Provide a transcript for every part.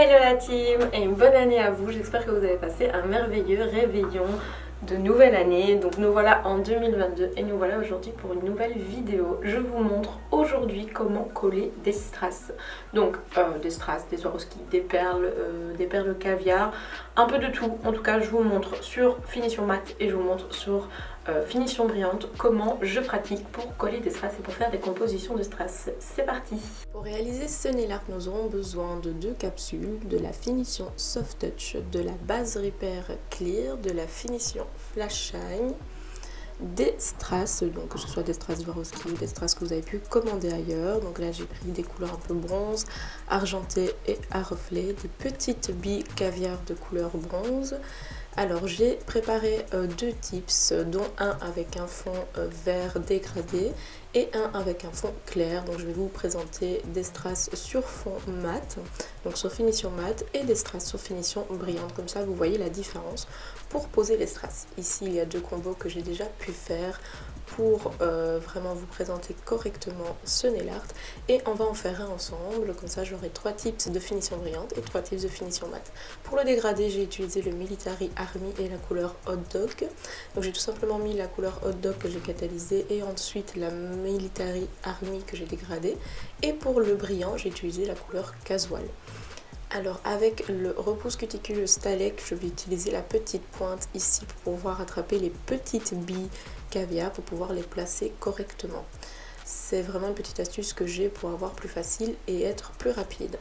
Hello la team et une bonne année à vous, j'espère que vous avez passé un merveilleux réveillon de nouvelle année. Donc nous voilà en 2022 et nous voilà aujourd'hui pour une nouvelle vidéo. Je vous montre aujourd'hui comment coller des strass. Donc des strass, des Swarovski, des perles caviar, un peu de tout. En tout cas je vous montre sur finition mat et je vous montre sur finition brillante comment je pratique pour coller des strass et pour faire des compositions de strass. C'est parti. Pour réaliser ce nail art, nous aurons besoin de 2 capsules, de la finition Soft Touch, de la base Repair Clear, de la finition Flash Shine, des strass, donc que ce soit des strass Swarovski ou des strass que vous avez pu commander ailleurs. Donc là j'ai pris des couleurs un peu bronze, argenté et à reflet, des petites billes caviar de couleur bronze. Alors j'ai préparé 2 tips, dont un avec un fond vert dégradé et un avec un fond clair. Donc je vais vous présenter des strass sur fond mat, donc sur finition mat, et des strass sur finition brillante. Comme ça vous voyez la différence pour poser les strass. Ici il y a 2 combos que j'ai déjà pu faire pour vraiment vous présenter correctement ce nail art, et on va en faire un ensemble, comme ça j'aurai 3 tips de finition brillante et 3 tips de finition mat. Pour le dégradé j'ai utilisé le Military Army et la couleur Hot Dog. Donc j'ai tout simplement mis la couleur Hot Dog que j'ai catalysée et ensuite la Military Army que j'ai dégradée, et pour le brillant j'ai utilisé la couleur Casual. Alors avec le repousse cuticule Stalek, je vais utiliser la petite pointe ici pour pouvoir attraper les petites billes caviar pour pouvoir les placer correctement. C'est vraiment une petite astuce que j'ai pour avoir plus facile et être plus rapide.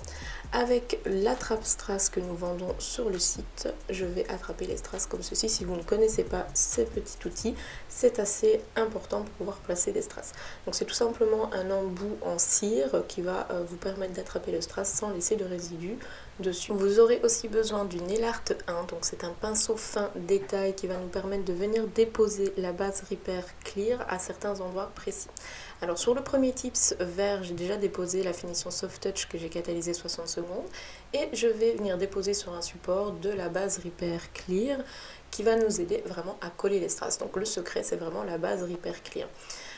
Avec l'attrape strass que nous vendons sur le site, je vais attraper les strass comme ceci. Si vous ne connaissez pas ces petits outils, c'est assez important pour pouvoir placer des strass. Donc c'est tout simplement un embout en cire qui va vous permettre d'attraper le strass sans laisser de résidus dessus. Vous aurez aussi besoin du Nail Art 1, donc c'est un pinceau fin détail qui va nous permettre de venir déposer la base Repair Clear à certains endroits précis. Alors sur le premier tips vert, j'ai déjà déposé la finition Soft Touch que j'ai catalysée 60 secondes, et je vais venir déposer sur un support de la base Repair Clear qui va nous aider vraiment à coller les strass. Donc le secret c'est vraiment la base Repair Clear.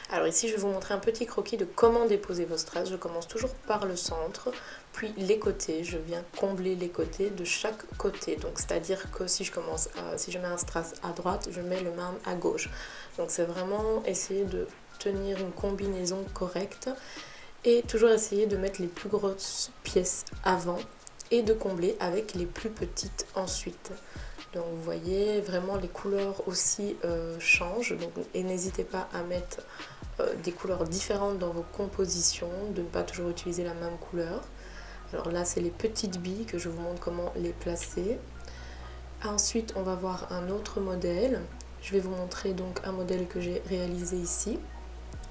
Alors ici je vais vous montrer un petit croquis de comment déposer vos strass. Je commence toujours par le centre, puis les côtés. Je viens combler les côtés de chaque côté. Donc c'est-à-dire que si je mets un strass à droite, je mets le même à gauche. Donc c'est vraiment essayer de tenir une combinaison correcte et toujours essayer de mettre les plus grosses pièces avant et de combler avec les plus petites ensuite. Donc vous voyez vraiment les couleurs aussi changent, donc, et n'hésitez pas à mettre des couleurs différentes dans vos compositions, de ne pas toujours utiliser la même couleur. Alors là c'est les petites billes que je vous montre comment les placer. Ensuite on va voir un autre modèle. Je vais vous montrer donc un modèle que j'ai réalisé ici.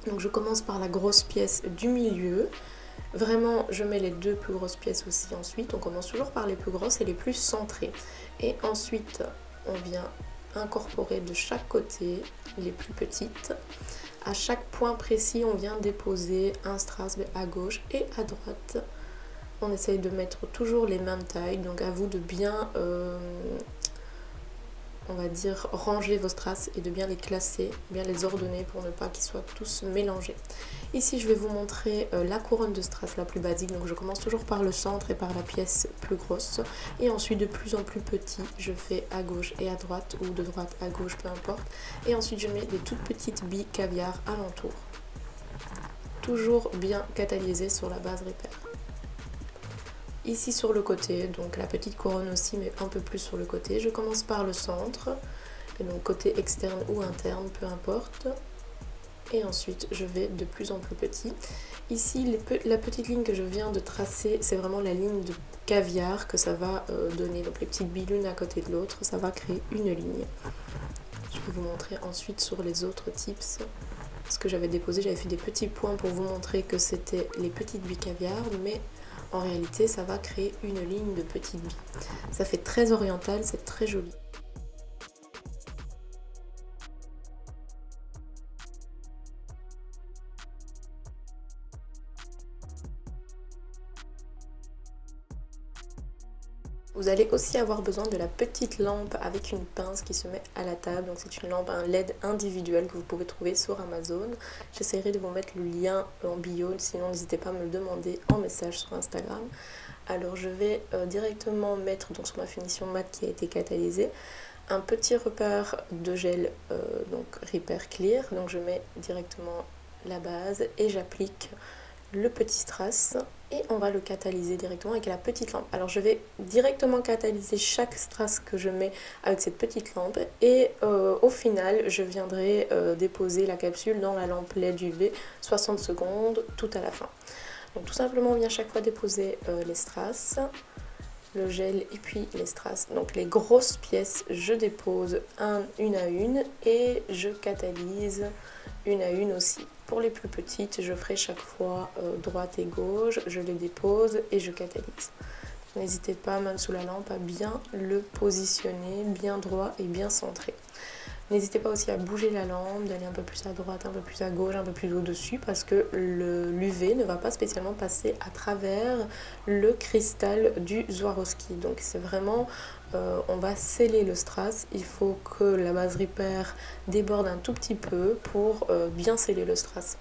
Donc je commence par la grosse pièce du milieu. Vraiment je mets les 2 plus grosses pièces aussi ensuite. On commence toujours par les plus grosses et les plus centrées. Et ensuite on vient incorporer de chaque côté les plus petites. À chaque point précis on vient déposer un strass à gauche et à droite. On essaye de mettre toujours les mêmes tailles. Donc à vous de bien on va dire ranger vos strass et de bien les classer, bien les ordonner pour ne pas qu'ils soient tous mélangés. Ici je vais vous montrer la couronne de strass la plus basique, donc je commence toujours par le centre et par la pièce plus grosse, et ensuite de plus en plus petit je fais à gauche et à droite, ou de droite à gauche, peu importe, et ensuite je mets des toutes petites billes caviar alentour, toujours bien catalysées sur la base Repair. Ici sur le côté, donc la petite couronne aussi, mais un peu plus sur le côté. Je commence par le centre, et donc côté externe ou interne, peu importe. Et ensuite, je vais de plus en plus petit. Ici, la petite ligne que je viens de tracer, c'est vraiment la ligne de caviar que ça va donner. Donc les petites billes l'une à côté de l'autre, ça va créer une ligne. Je vais vous montrer ensuite sur les autres tips ce que j'avais déposé. J'avais fait des petits points pour vous montrer que c'était les petites billes caviar, mais en réalité, ça va créer une ligne de petites billes. Ça fait très oriental, c'est très joli. Vous allez aussi avoir besoin de la petite lampe avec une pince qui se met à la table. Donc c'est une lampe, un LED individuel que vous pouvez trouver sur Amazon. J'essaierai de vous mettre le lien en bio, sinon n'hésitez pas à me le demander en message sur Instagram. Alors je vais directement mettre donc, sur ma finition mat qui a été catalysée un petit repère de gel donc Repair Clear. Donc je mets directement la base et j'applique le petit strass et on va le catalyser directement avec la petite lampe. Alors je vais directement catalyser chaque strass que je mets avec cette petite lampe et au final je viendrai déposer la capsule dans la lampe LED UV 60 secondes tout à la fin. Donc tout simplement on vient chaque fois déposer les strass, le gel et puis les strass. Donc les grosses pièces je dépose une à une et je catalyse une à une aussi. Pour les plus petites, je ferai chaque fois droite et gauche, je les dépose et je catalyse. N'hésitez pas, même sous la lampe, à bien le positionner, bien droit et bien centré. N'hésitez pas aussi à bouger la lampe, d'aller un peu plus à droite, un peu plus à gauche, un peu plus au-dessus, parce que l'UV ne va pas spécialement passer à travers le cristal du Swarovski. Donc c'est vraiment, on va sceller le strass, il faut que la base Repair déborde un tout petit peu pour bien sceller le strass.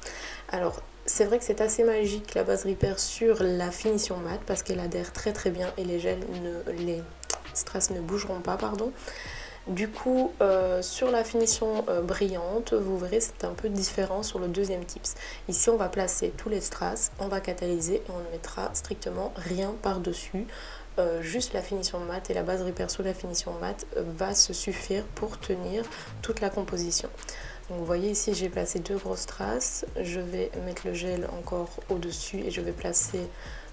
Alors c'est vrai que c'est assez magique la base Repair sur la finition mat, parce qu'elle adhère très très bien et les strass ne bougeront pas, pardon. Du coup, sur la finition brillante, vous verrez c'est un peu différent sur le deuxième tips. Ici, on va placer tous les strass, on va catalyser et on ne mettra strictement rien par-dessus. Juste la finition mat et la base Repair sur la finition mat va se suffire pour tenir toute la composition. Donc vous voyez ici, j'ai placé deux grosses strass. Je vais mettre le gel encore au-dessus et je vais placer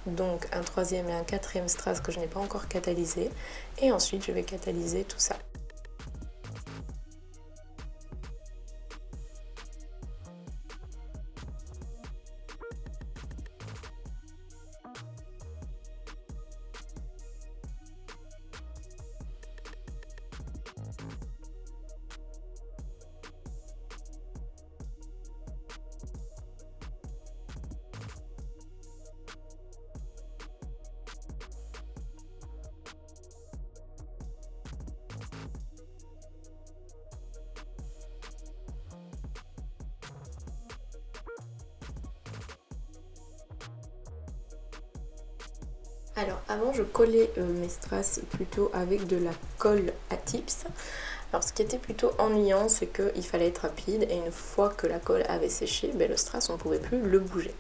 donc un troisième et un quatrième strass que je n'ai pas encore catalysé. Et ensuite, je vais catalyser tout ça. Alors avant je collais mes strass plutôt avec de la colle à tips. Alors ce qui était plutôt ennuyant c'est qu'il fallait être rapide et une fois que la colle avait séché, le strass on ne pouvait plus le bouger.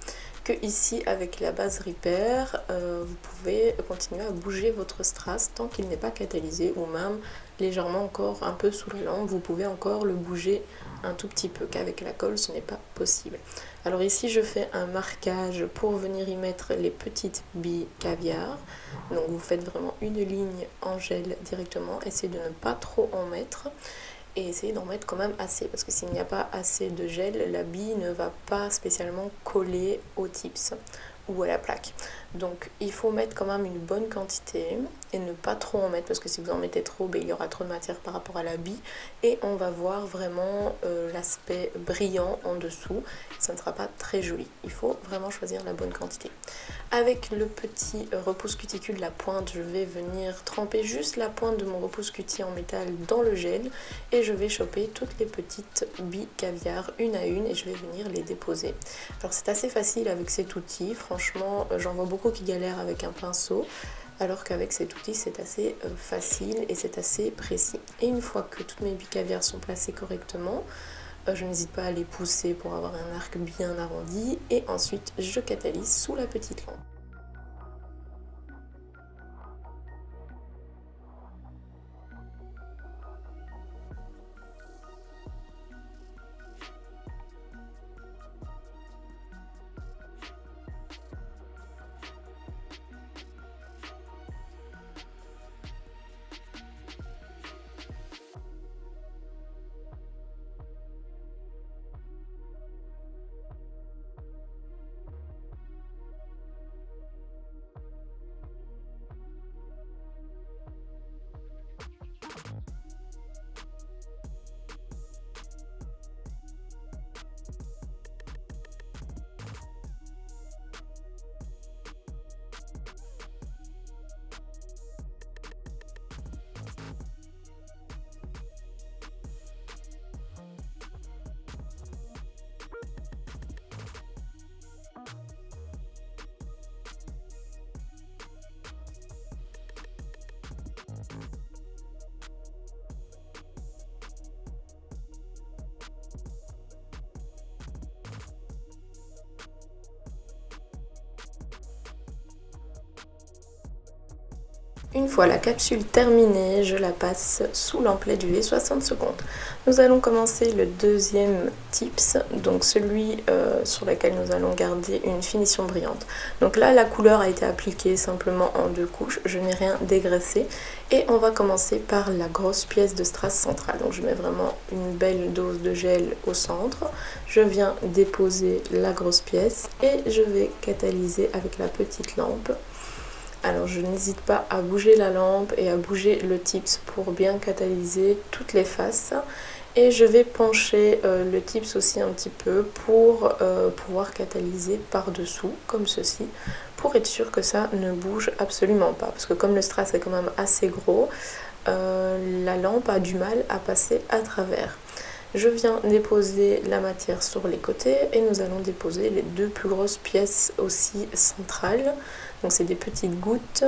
Que ici avec la base Repair, vous pouvez continuer à bouger votre strass tant qu'il n'est pas catalysé ou même légèrement encore un peu sous la lampe, vous pouvez encore le bouger un tout petit peu, qu'avec la colle ce n'est pas possible. Alors ici je fais un marquage pour venir y mettre les petites billes caviar. Donc vous faites vraiment une ligne en gel directement, essayez de ne pas trop en mettre et essayez d'en mettre quand même assez parce que s'il n'y a pas assez de gel, la bille ne va pas spécialement coller aux tips ou à la plaque. Donc il faut mettre quand même une bonne quantité et ne pas trop en mettre parce que si vous en mettez trop, il y aura trop de matière par rapport à la bille et on va voir vraiment l'aspect brillant en dessous. Ça ne sera pas très joli. Il faut vraiment choisir la bonne quantité. Avec le petit repousse cuticule, la pointe, je vais venir tremper juste la pointe de mon repousse cutie en métal dans le gel et je vais choper toutes les petites billes caviar une à une et je vais venir les déposer. Alors c'est assez facile avec cet outil, franchement j'en vois beaucoup qui galèrent avec un pinceau alors qu'avec cet outil c'est assez facile et c'est assez précis. Et une fois que toutes mes billes caviar sont placées correctement, je n'hésite pas à les pousser pour avoir un arc bien arrondi et ensuite je catalyse sous la petite lampe. Une fois la capsule terminée, je la passe sous lampe LED UV 60 secondes. Nous allons commencer le deuxième tips, donc celui sur lequel nous allons garder une finition brillante. Donc là, la couleur a été appliquée simplement en 2 couches, je n'ai rien dégraissé. Et on va commencer par la grosse pièce de strass centrale. Donc je mets vraiment une belle dose de gel au centre. Je viens déposer la grosse pièce et je vais catalyser avec la petite lampe. Alors je n'hésite pas à bouger la lampe et à bouger le tips pour bien catalyser toutes les faces. Et je vais pencher le tips aussi un petit peu pour pouvoir catalyser par dessous comme ceci, pour être sûr que ça ne bouge absolument pas. Parce que comme le strass est quand même assez gros, la lampe a du mal à passer à travers. Je viens déposer la matière sur les côtés et nous allons déposer les 2 plus grosses pièces aussi centrales. Donc c'est des petites gouttes.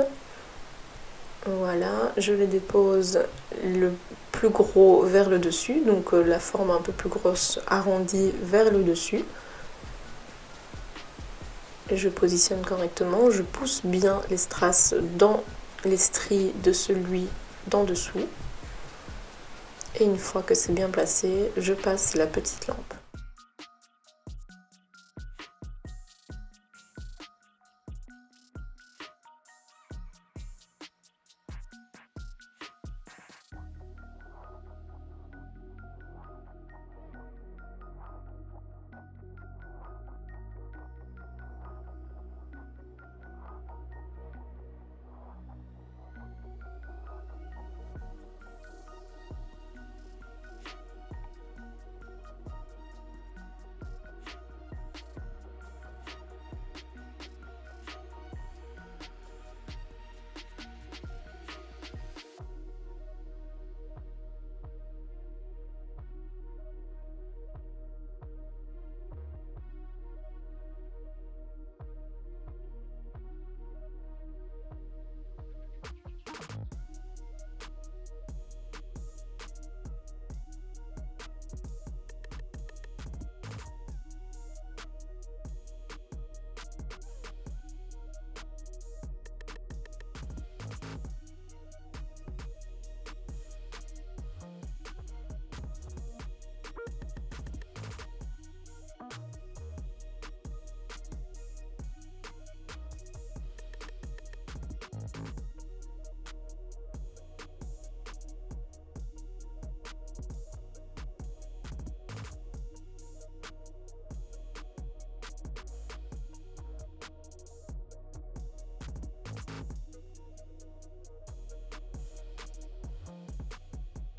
Voilà, je les dépose le plus gros vers le dessus, donc la forme un peu plus grosse arrondie vers le dessus. Et je positionne correctement, je pousse bien les strass dans les stries de celui d'en dessous. Et une fois que c'est bien placé, je passe la petite lampe.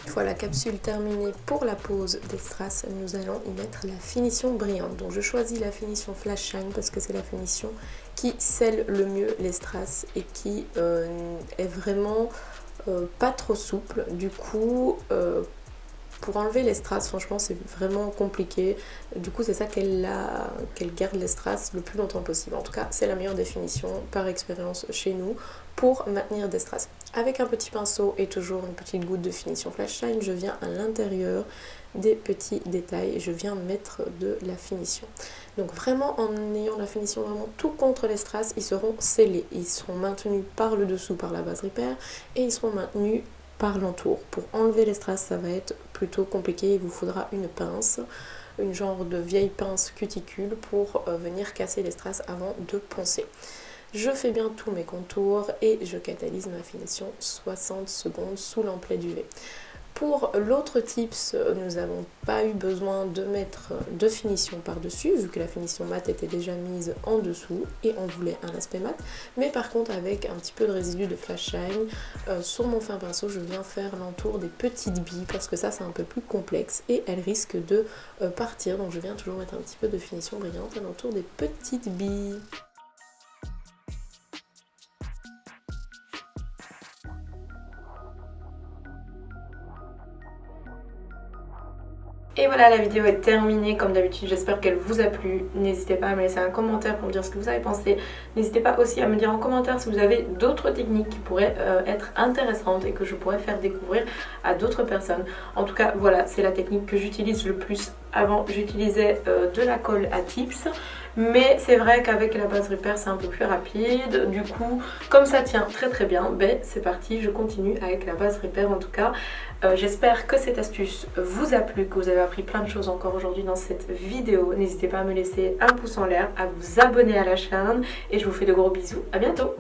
Une fois la capsule terminée pour la pose des strass, nous allons y mettre la finition brillante. Donc je choisis la finition Flash Shine parce que c'est la finition qui scelle le mieux les strass et qui est vraiment pas trop souple. Du coup, pour enlever les strass, franchement, c'est vraiment compliqué. Du coup, c'est ça qu'elle garde les strass le plus longtemps possible. En tout cas, c'est la meilleure définition par expérience chez nous pour maintenir des strass. Avec un petit pinceau et toujours une petite goutte de finition Flash Shine, je viens à l'intérieur des petits détails et je viens mettre de la finition. Donc vraiment, en ayant la finition vraiment tout contre les strass, ils seront scellés. Ils seront maintenus par le dessous, par la base Repair, et ils seront maintenus par l'entour. Pour enlever les strass, ça va être plutôt compliqué. Il vous faudra une pince, une genre de vieille pince cuticule pour venir casser les strass avant de poncer. Je fais bien tous mes contours et je catalyse ma finition 60 secondes sous lampe LED UV. Pour l'autre tips, nous n'avons pas eu besoin de mettre de finition par-dessus, vu que la finition mat était déjà mise en dessous et on voulait un aspect mat. Mais par contre, avec un petit peu de résidu de Flash Shine, sur mon fin pinceau, je viens faire l'entour des petites billes, parce que ça c'est un peu plus complexe et elles risquent de partir. Donc je viens toujours mettre un petit peu de finition brillante à l'entour des petites billes. Et voilà, la vidéo est terminée. Comme d'habitude, j'espère qu'elle vous a plu. N'hésitez pas à me laisser un commentaire pour me dire ce que vous avez pensé. N'hésitez pas aussi à me dire en commentaire si vous avez d'autres techniques qui pourraient être intéressantes et que je pourrais faire découvrir à d'autres personnes. En tout cas, voilà, c'est la technique que j'utilise le plus. Avant, j'utilisais de la colle à tips. mais c'est vrai qu'avec la base repair c'est un peu plus rapide. Du coup comme ça tient très bien, ben c'est parti, je continue avec la base repair. En tout cas j'espère que cette astuce vous a plu, que vous avez appris plein de choses encore aujourd'hui dans cette vidéo. N'hésitez pas à me laisser un pouce en l'air, à vous abonner à la chaîne et je vous fais de gros bisous, à bientôt.